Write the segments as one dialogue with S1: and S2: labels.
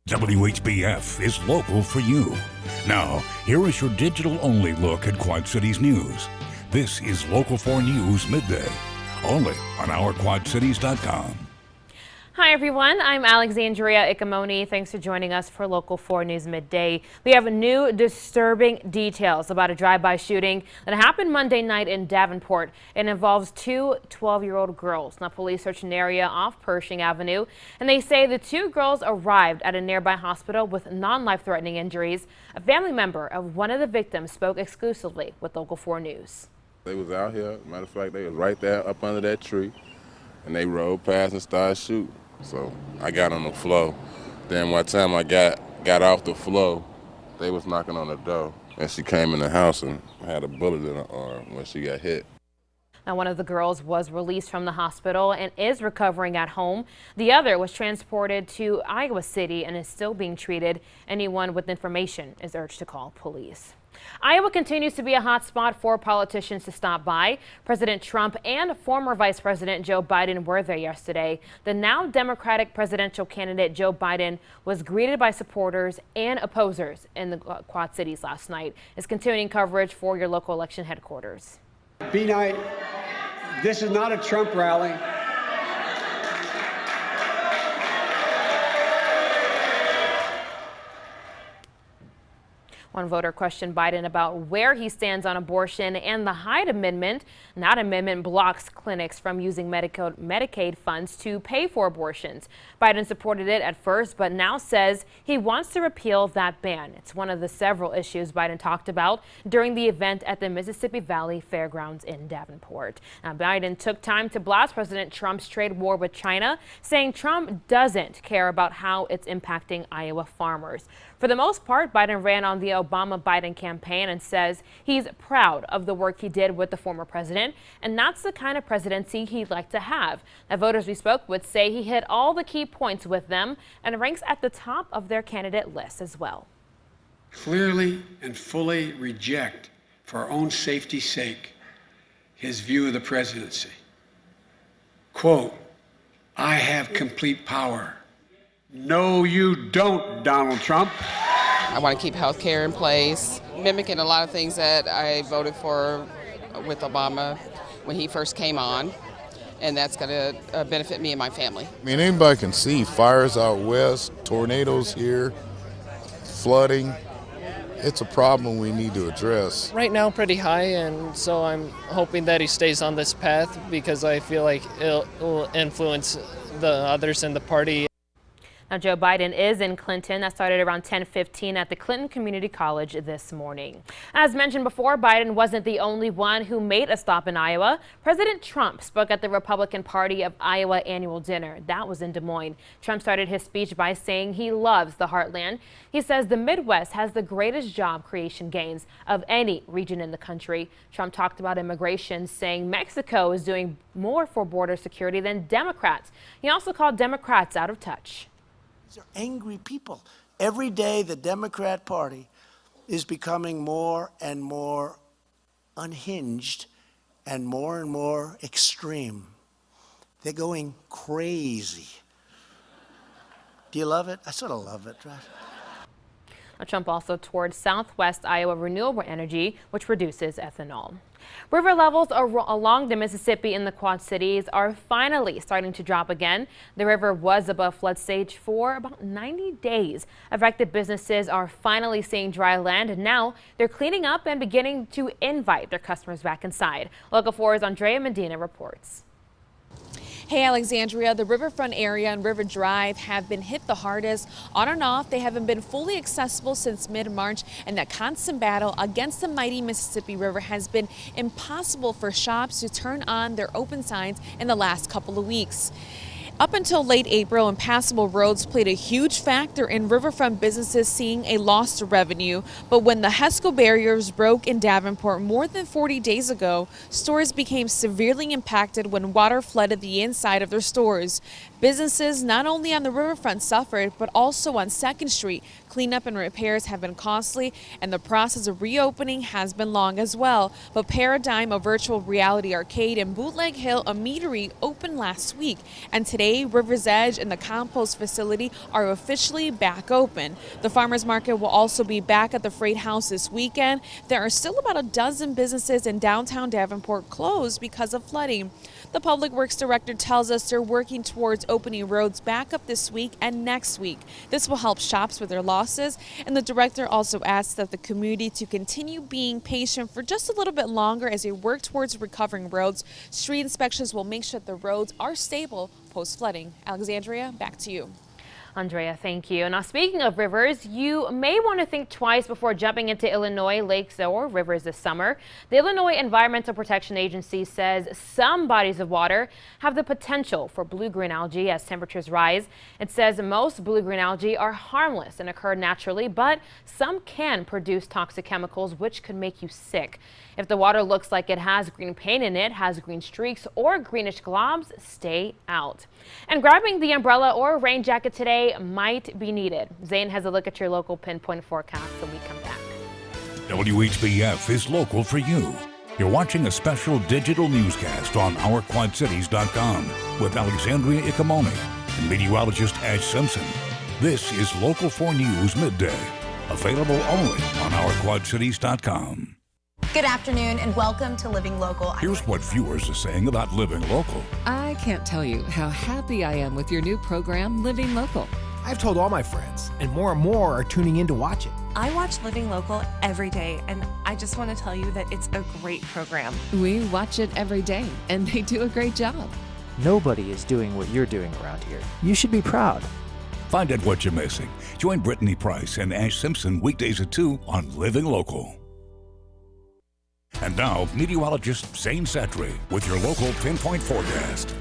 S1: WHBF is local for you. Now, here is your digital-only look at Quad Cities news. This is Local 4 News Midday, only on OurQuadCities.com.
S2: Hi everyone, I'm Alexandria Ikamoni. Thanks for joining us for Local 4 News Midday. We have new disturbing details about a drive-by shooting that happened Monday night in Davenport. It involves two 12-year-old girls. Now police searched an area off Pershing Avenue, and they say the two girls arrived at a nearby hospital with non-life-threatening injuries. A family member of one of the victims spoke exclusively with Local 4 News.
S3: They was out here. Matter of fact, they was right there up under that tree, and they rode past and started shooting. So I got on the floor. Then by the time I got off the floor, they was knocking on the door. And she came in the house and had a bullet in her arm when she got hit.
S2: Now, one of the girls was released from the hospital and is recovering at home. The other was transported to Iowa City and is still being treated. Anyone with information is urged to call police. Iowa continues to be a hot spot for politicians to stop by. President Trump and former Vice President Joe Biden were there yesterday. The now Democratic presidential candidate Joe Biden was greeted by supporters and opposers in the Quad Cities last night. Is continuing coverage for your local election headquarters.
S4: B-Night, this is not a Trump rally.
S2: One voter questioned Biden about where he stands on abortion and the Hyde Amendment. That amendment blocks clinics from using Medicaid funds to pay for abortions. Biden supported it at first, but now says he wants to repeal that ban. It's one of the several issues Biden talked about during the event at the Mississippi Valley Fairgrounds in Davenport. Now, Biden took time to blast President Trump's trade war with China, saying Trump doesn't care about how it's impacting Iowa farmers. For the most part, Biden ran on the Obama-Biden campaign and says he's proud of the work he did with the former president, and that's the kind of presidency he'd like to have. Now, voters we spoke with say he hit all the key points with them and ranks at the top of their candidate list as well.
S4: Clearly and fully reject, for our own safety's sake, his view of the presidency. Quote, "I have complete power." No, you don't, Donald Trump.
S5: I want to keep health care in place, mimicking a lot of things that I voted for with Obama when he first came on, and that's going to benefit me and my family.
S6: I mean, anybody can see fires out west, tornadoes here, flooding. It's a problem we need to address.
S7: Right now, pretty high, and so I'm hoping that he stays on this path because I feel like it will influence the others in the party.
S2: Now, Joe Biden is in Clinton. That started around 10:15 at the Clinton Community College this morning. As mentioned before, Biden wasn't the only one who made a stop in Iowa. President Trump spoke at the Republican Party of Iowa annual dinner. That was in Des Moines. Trump started his speech by saying he loves the heartland. He says the Midwest has the greatest job creation gains of any region in the country. Trump talked about immigration, saying Mexico is doing more for border security than Democrats. He also called Democrats out of touch.
S8: These are angry people. Every day, the Democrat Party is becoming more and more unhinged and more extreme. They're going crazy. Do you love it? I sort of love it, right?
S2: Trump also toured Southwest Iowa Renewable Energy, which produces ethanol. River levels along the Mississippi in the Quad Cities are finally starting to drop again. The river was above flood stage for about 90 days. Affected businesses are finally seeing dry land, and now they're cleaning up and beginning to invite their customers back inside. Local 4's Andrea Medina reports.
S9: Hey Alexandria, the riverfront area and River Drive have been hit the hardest. On and off, they haven't been fully accessible since mid-March, and that constant battle against the mighty Mississippi River has been impossible for shops to turn on their open signs in the last couple of weeks. Up until late April, impassable roads played a huge factor in riverfront businesses seeing a loss to revenue. But when the HESCO barriers broke in Davenport more than 40 days ago, stores became severely impacted when water flooded the inside of their stores. Businesses not only on the riverfront suffered, but also on 2nd Street. Cleanup and repairs have been costly, and the process of reopening has been long as well. But Paradigm, a virtual reality arcade, and Bootleg Hill, a meadery, opened last week, and today today, River's Edge and the compost facility are officially back open. The farmers market will also be back at the Freight House this weekend. There are still about a dozen businesses in downtown Davenport closed because of flooding. The Public Works Director tells us they're working towards opening roads back up this week and next week. This will help shops with their losses, and the director also asks that the community to continue being patient for just a little bit longer as they work towards recovering roads. Street inspections will make sure the roads are stable post-flooding. Alexandria, back to you.
S2: Andrea, thank you. Now, speaking of rivers, you may want to think twice before jumping into Illinois lakes or rivers this summer. The Illinois Environmental Protection Agency says some bodies of water have the potential for blue-green algae as temperatures rise. It says most blue-green algae are harmless and occur naturally, but some can produce toxic chemicals which could make you sick. If the water looks like it has green paint in it, has green streaks or greenish globs, stay out. And grabbing the umbrella or rain jacket today might be needed. Zane has a look at your local pinpoint forecast when we come back.
S1: WHBF is local for you. You're watching a special digital newscast on OurQuadCities.com with Alexandria Ikamoni and meteorologist Ash Simpson. This is Local 4 News Midday, available only on OurQuadCities.com.
S10: Good afternoon and welcome to Living Local.
S1: Here's what viewers are saying about living local.
S11: I can't tell you how happy I am with your new program, Living Local.
S12: I've told all my friends, and more are tuning in to watch it.
S13: I watch Living Local every day, and I just want to tell you that it's a great program.
S11: We watch it every day, and they do a great job.
S14: Nobody is doing what you're doing around here. You should be proud.
S1: Find out what you're missing. Join Brittany Price and Ash Simpson weekdays at 2 on Living Local. And now, meteorologist Zane Satry with your local pinpoint forecast.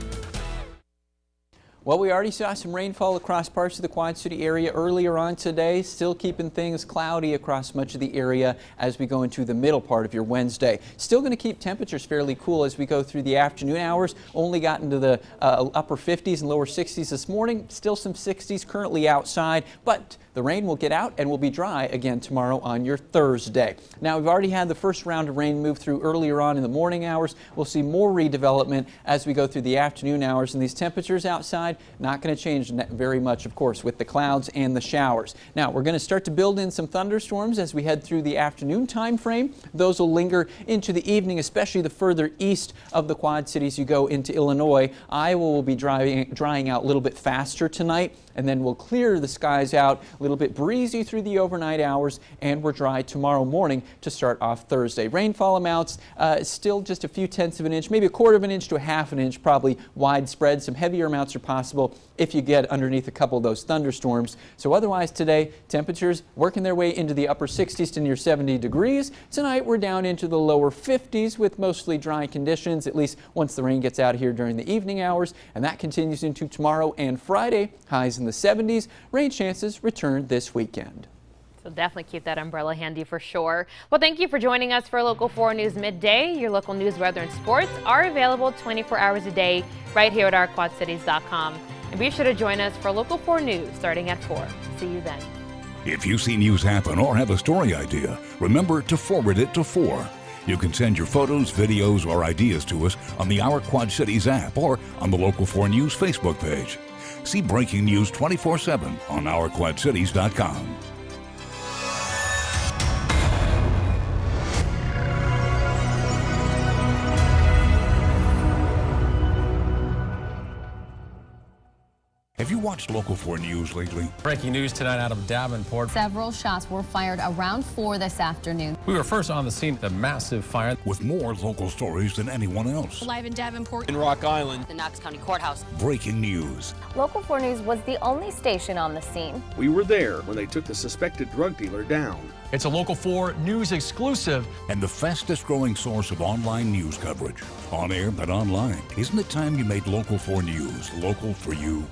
S15: Well, we already saw some rainfall across parts of the Quad City area earlier on today, still keeping things cloudy across much of the area as we go into the middle part of your Wednesday. Still going to keep temperatures fairly cool as we go through the afternoon hours. Only got into the upper 50s and lower 60s this morning. Still some 60s currently outside, but the rain will get out and will be dry again tomorrow on your Thursday. Now, we've already had the first round of rain move through earlier on in the morning hours. We'll see more redevelopment as we go through the afternoon hours, and these temperatures outside not going to change very much, of course, with the clouds and the showers. Now, we're going to start to build in some thunderstorms as we head through the afternoon time frame. Those will linger into the evening, especially the further east of the Quad Cities you go into Illinois. Iowa will be drying out a little bit faster tonight, and then we'll clear the skies out, a little bit breezy through the overnight hours, and we're dry tomorrow morning to start off Thursday. Rainfall amounts still just a few tenths of an inch, maybe a quarter of an inch to a half an inch, probably widespread. Some heavier amounts are possible if you get underneath a couple of those thunderstorms. So otherwise today, temperatures working their way into the upper 60s to near 70 degrees. Tonight we're down into the lower 50s with mostly dry conditions, at least once the rain gets out here during the evening hours, and that continues into tomorrow and Friday. Highs in the 70s. Rain chances return this weekend.
S2: So definitely keep that umbrella handy for sure. Well, thank you for joining us for Local 4 News Midday. Your local news, weather, and sports are available 24 hours a day right here at OurQuadCities.com. And be sure to join us for Local 4 News starting at 4. See you then.
S1: If you see news happen or have a story idea, remember to forward it to 4. You can send your photos, videos, or ideas to us on the Our Quad Cities app or on the Local 4 News Facebook page. See breaking news 24/7 on OurQuadCities.com. Have you watched Local 4 News lately?
S16: Breaking news tonight out of Davenport.
S17: Several shots were fired around 4 this afternoon.
S16: We were first on the scene of the massive fire.
S1: With more local stories than anyone else.
S18: Live in Davenport.
S19: In Rock Island.
S17: The Knox County Courthouse.
S1: Breaking news.
S20: Local 4 News was the only station on the scene.
S21: We were there when they took the suspected drug dealer down.
S16: It's a Local 4 News exclusive.
S1: And the fastest growing source of online news coverage. On air but online. Isn't it time you made Local 4 News local for you?